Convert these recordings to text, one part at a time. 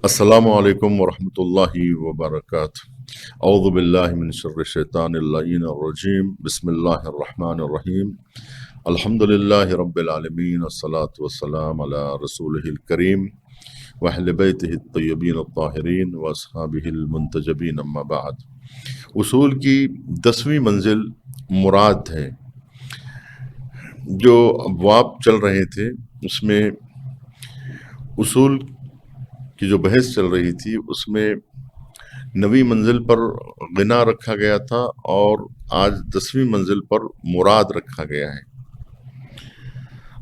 السلام علیکم ورحمۃ اللہ وبرکاتہ۔ اعوذ باللہ من شر الشیطان اللعین الرجیم، بسم اللہ الرحمن الرحیم۔ الحمد للہ رب العالمین، والصلاة والسلام علی رسولہ الکریم واہل بیتہ الطیبین الطاہرین واصحابہ المنتجبین، اما بعد۔ اصول کی 10ویں منزل مراد ہے۔ جو ابواب چل رہے تھے اس میں اصول کی جو بحث چل رہی تھی اس میں 9ویں منزل پر غنا رکھا گیا تھا اور آج 10ویں منزل پر مراد رکھا گیا ہے۔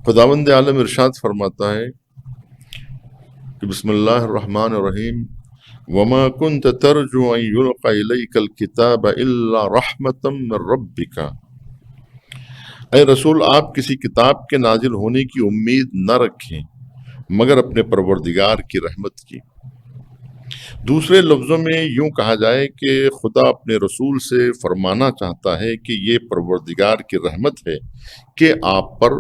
خداوند عالم ارشاد فرماتا ہے کہ بسم اللہ الرحمن الرحیم، وما كنت ترجو ان يلقى اليك الكتاب الا رحمة من ربك۔ اے رسول، آپ کسی کتاب کے نازل ہونے کی امید نہ رکھیں مگر اپنے پروردگار کی رحمت کی۔ دوسرے لفظوں میں یوں کہا جائے کہ خدا اپنے رسول سے فرمانا چاہتا ہے کہ یہ پروردگار کی رحمت ہے کہ آپ پر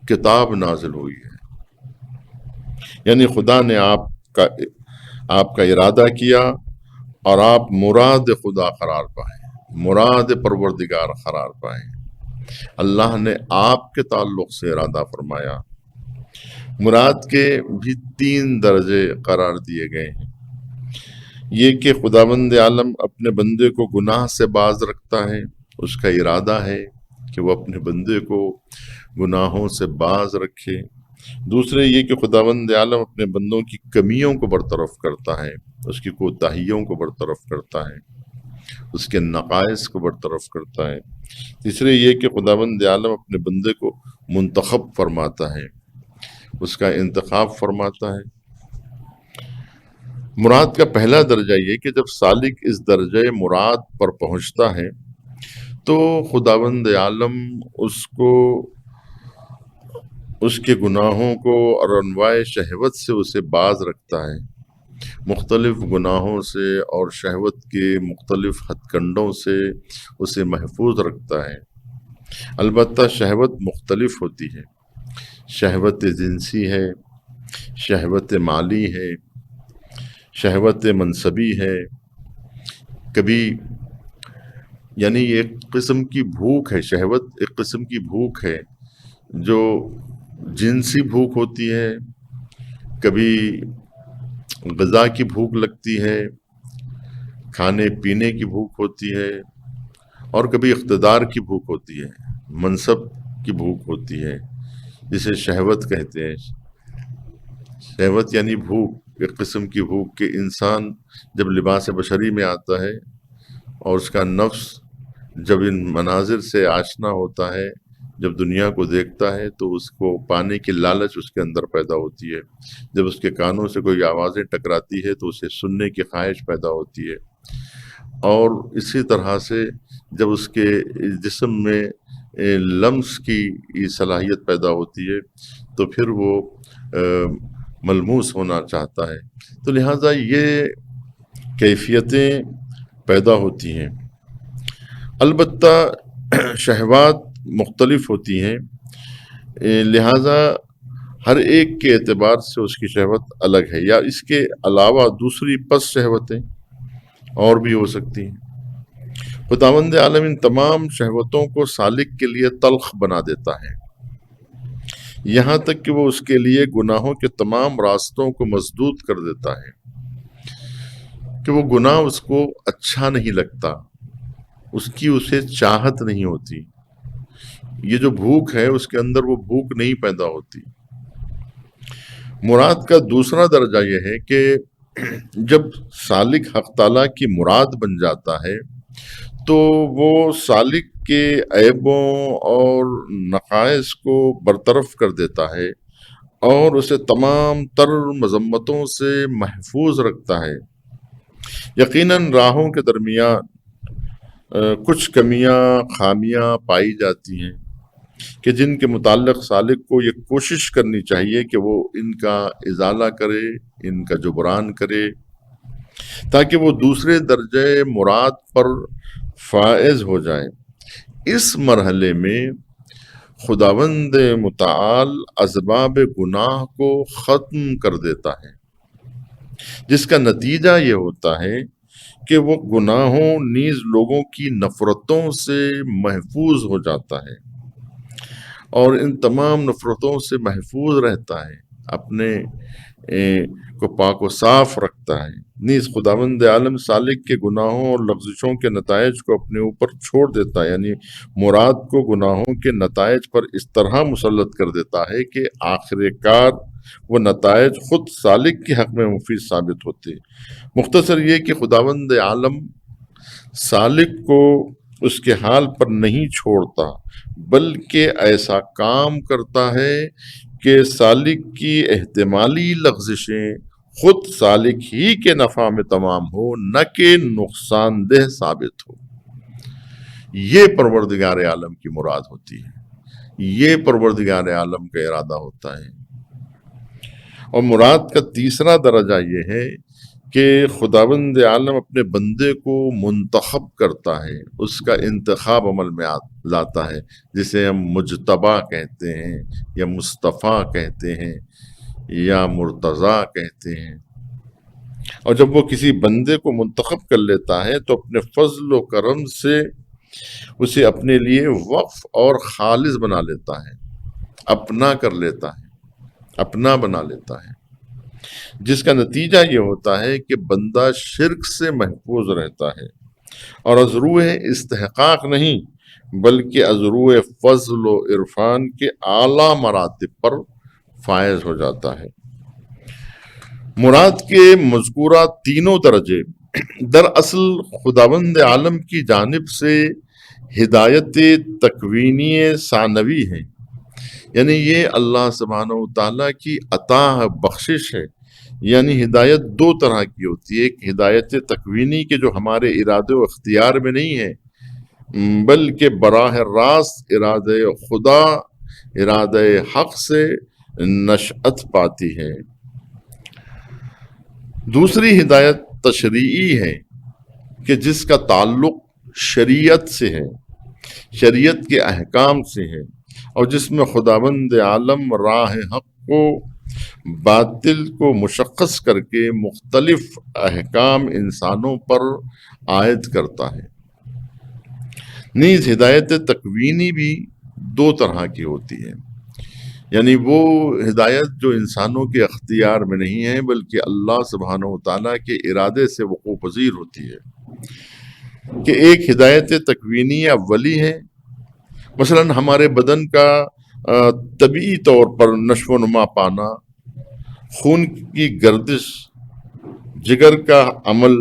کتاب نازل ہوئی ہے، یعنی خدا نے آپ کا ارادہ کیا اور آپ مراد خدا قرار پائیں، مراد پروردگار قرار پائیں۔ اللہ نے آپ کے تعلق سے ارادہ فرمایا۔ مراد کے بھی 3 درجے قرار دیے گئے ہیں۔ یہ کہ خداوند عالم اپنے بندے کو گناہ سے باز رکھتا ہے، اس کا ارادہ ہے کہ وہ اپنے بندے کو گناہوں سے باز رکھے۔ دوسرے یہ کہ خداوند عالم اپنے بندوں کی کمیوں کو برطرف کرتا ہے، اس کی کوتاہیوں کو برطرف کرتا ہے، اس کے نقائص کو برطرف کرتا ہے۔ تیسرے یہ کہ خداوند عالم اپنے بندے کو منتخب فرماتا ہے، اس کا انتخاب فرماتا ہے۔ مراد کا پہلا درجہ یہ کہ جب سالک اس درجہ مراد پر پہنچتا ہے تو خداوند عالم اس کو، اس کے گناہوں کو اور انواع شہوت سے اسے باز رکھتا ہے، مختلف گناہوں سے اور شہوت کے مختلف ہتھ کنڈوں سے اسے محفوظ رکھتا ہے۔ البتہ شہوت مختلف ہوتی ہے، شہوت جنسی ہے، شہوت مالی ہے، شہوت منصبی ہے، کبھی یعنی ایک قسم کی بھوک ہے، شہوت ایک قسم کی بھوک ہے جو جنسی بھوک ہوتی ہے، کبھی غذا کی بھوک لگتی ہے، کھانے پینے کی بھوک ہوتی ہے، اور کبھی اقتدار کی بھوک ہوتی ہے، منصب کی بھوک ہوتی ہے، جسے شہوت کہتے ہیں۔ شہوت یعنی بھوک، ایک قسم کی بھوک کہ انسان جب لباس بشری میں آتا ہے اور اس کا نفس جب ان مناظر سے آشنا ہوتا ہے، جب دنیا کو دیکھتا ہے تو اس کو پانے کی لالچ اس کے اندر پیدا ہوتی ہے۔ جب اس کے کانوں سے کوئی آوازیں ٹکراتی ہے تو اسے سننے کی خواہش پیدا ہوتی ہے، اور اسی طرح سے جب اس کے جسم میں لمس کی صلاحیت پیدا ہوتی ہے تو پھر وہ ملموس ہونا چاہتا ہے۔ تو لہٰذا یہ کیفیتیں پیدا ہوتی ہیں۔ البتہ شہوات مختلف ہوتی ہیں، لہٰذا ہر ایک کے اعتبار سے اس کی شہوت الگ ہے، یا اس کے علاوہ دوسری پس شہوتیں اور بھی ہو سکتی ہیں۔ خداوند عالم ان تمام شہوتوں کو سالک کے لیے تلخ بنا دیتا ہے، یہاں تک کہ وہ اس کے لیے گناہوں کے تمام راستوں کو مسدود کر دیتا ہے، کہ وہ گناہ اس کو اچھا نہیں لگتا، اس کی اسے چاہت نہیں ہوتی، یہ جو بھوک ہے اس کے اندر وہ بھوک نہیں پیدا ہوتی۔ مراد کا دوسرا درجہ یہ ہے کہ جب سالک حق تعالیٰ کی مراد بن جاتا ہے تو وہ سالک کے عیبوں اور نقائص کو برطرف کر دیتا ہے اور اسے تمام تر مذمتوں سے محفوظ رکھتا ہے۔ یقیناً راہوں کے درمیان کچھ کمیاں، خامیاں پائی جاتی ہیں کہ جن کے متعلق سالک کو یہ کوشش کرنی چاہیے کہ وہ ان کا ازالہ کرے، ان کا جبران کرے، تاکہ وہ دوسرے درجے مراد پر فائز ہو جائے۔ اس مرحلے میں خداوند متعال اسباب گناہ کو ختم کر دیتا ہے، جس کا نتیجہ یہ ہوتا ہے کہ وہ گناہوں نیز لوگوں کی نفرتوں سے محفوظ ہو جاتا ہے، اور ان تمام نفرتوں سے محفوظ رہتا ہے، اپنے کو پاک و صاف رکھتا ہے۔ نیز خداوند عالم سالک کے گناہوں اور لغزشوں کے نتائج کو اپنے اوپر چھوڑ دیتا ہے، یعنی مراد کو گناہوں کے نتائج پر اس طرح مسلط کر دیتا ہے کہ آخر کار وہ نتائج خود سالک کے حق میں مفید ثابت ہوتے ہیں۔ مختصر یہ کہ خداوند عالم سالک کو اس کے حال پر نہیں چھوڑتا، بلکہ ایسا کام کرتا ہے کہ سالک کی احتمالی لغزشیں خود سالک ہی کے نفع میں تمام ہو، نہ کہ نقصان دہ ثابت ہو۔ یہ پروردگار عالم کی مراد ہوتی ہے، یہ پروردگار عالم کا ارادہ ہوتا ہے۔ اور مراد کا تیسرا درجہ یہ ہے کہ خداوند عالم اپنے بندے کو منتخب کرتا ہے، اس کا انتخاب عمل میں لاتا ہے، جسے ہم مجتبی کہتے ہیں یا مصطفیٰ کہتے ہیں یا مرتضیٰ کہتے ہیں۔ اور جب وہ کسی بندے کو منتخب کر لیتا ہے تو اپنے فضل و کرم سے اسے اپنے لیے وقف اور خالص بنا لیتا ہے، اپنا کر لیتا ہے، اپنا بنا لیتا ہے، جس کا نتیجہ یہ ہوتا ہے کہ بندہ شرک سے محفوظ رہتا ہے اور از روح استحقاق نہیں بلکہ از روح فضل و عرفان کے اعلیٰ مراتب پر فائز ہو جاتا ہے۔ مراد کے مذکورہ تینوں درجے دراصل خداوند عالم کی جانب سے ہدایت تکوینی ثانوی ہیں، یعنی یہ اللہ سبحانہ وتعالیٰ کی عطا بخشش ہے۔ یعنی ہدایت دو طرح کی ہوتی ہے، ایک ہدایت تکوینی کے جو ہمارے ارادے و اختیار میں نہیں ہے بلکہ براہ راست ارادہ خدا، ارادہ حق سے نشأت پاتی ہے۔ دوسری ہدایت تشریعی ہے کہ جس کا تعلق شریعت سے ہے، شریعت کے احکام سے ہے، اور جس میں خداوند عالم راہ حق کو باطل کو مشخص کر کے مختلف احکام انسانوں پر عائد کرتا ہے۔ نیز ہدایت تکوینی بھی دو طرح کی ہوتی ہے، یعنی وہ ہدایت جو انسانوں کے اختیار میں نہیں ہے بلکہ اللہ سبحانہ وتعالیٰ کے ارادے سے وقوع پذیر ہوتی ہے۔ کہ ایک ہدایت تکوینی اولی ہے، مثلا ہمارے بدن کا طبعی طور پر نشو و نما پانا، خون کی گردش، جگر کا عمل،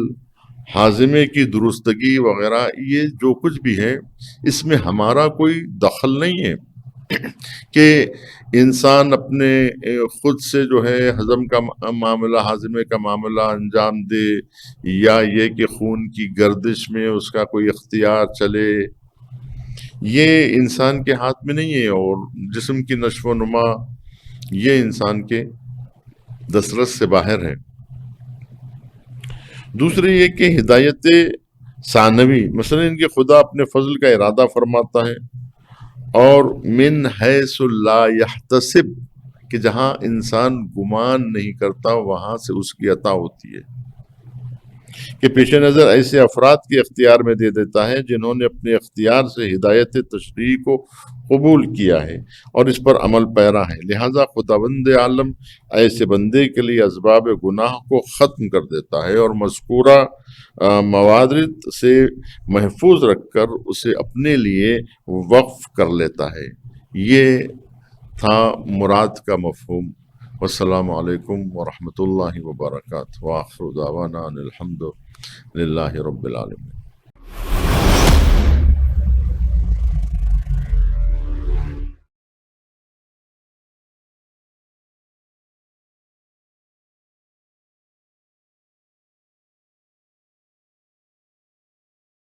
ہاضمے کی درستگی وغیرہ، یہ جو کچھ بھی ہے اس میں ہمارا کوئی دخل نہیں ہے کہ انسان اپنے خود سے جو ہے ہضم کا معاملہ، ہاضمے کا معاملہ انجام دے، یا یہ کہ خون کی گردش میں اس کا کوئی اختیار چلے، یہ انسان کے ہاتھ میں نہیں ہے، اور جسم کی نشو و نما یہ انسان کے دسترس سے باہر ہے۔ دوسری یہ کہ ہدایت ثانوی، مثلا ان کے خدا اپنے فضل کا ارادہ فرماتا ہے، اور من حیث لا یحتسب، کہ جہاں انسان گمان نہیں کرتا وہاں سے اس کی عطا ہوتی ہے، کہ پیش نظر ایسے افراد کے اختیار میں دے دیتا ہے جنہوں نے اپنے اختیار سے ہدایت تشریعی کو قبول کیا ہے اور اس پر عمل پیرا ہے۔ لہذا خداوند عالم ایسے بندے کے لیے اسباب گناہ کو ختم کر دیتا ہے اور مذکورہ موارد سے محفوظ رکھ کر اسے اپنے لیے وقف کر لیتا ہے۔ یہ تھا مراد کا مفہوم۔ والسلام علیکم ورحمۃ اللہ وبرکاتہ، وآخر دعوانا ان الحمد للہ رب العالمین۔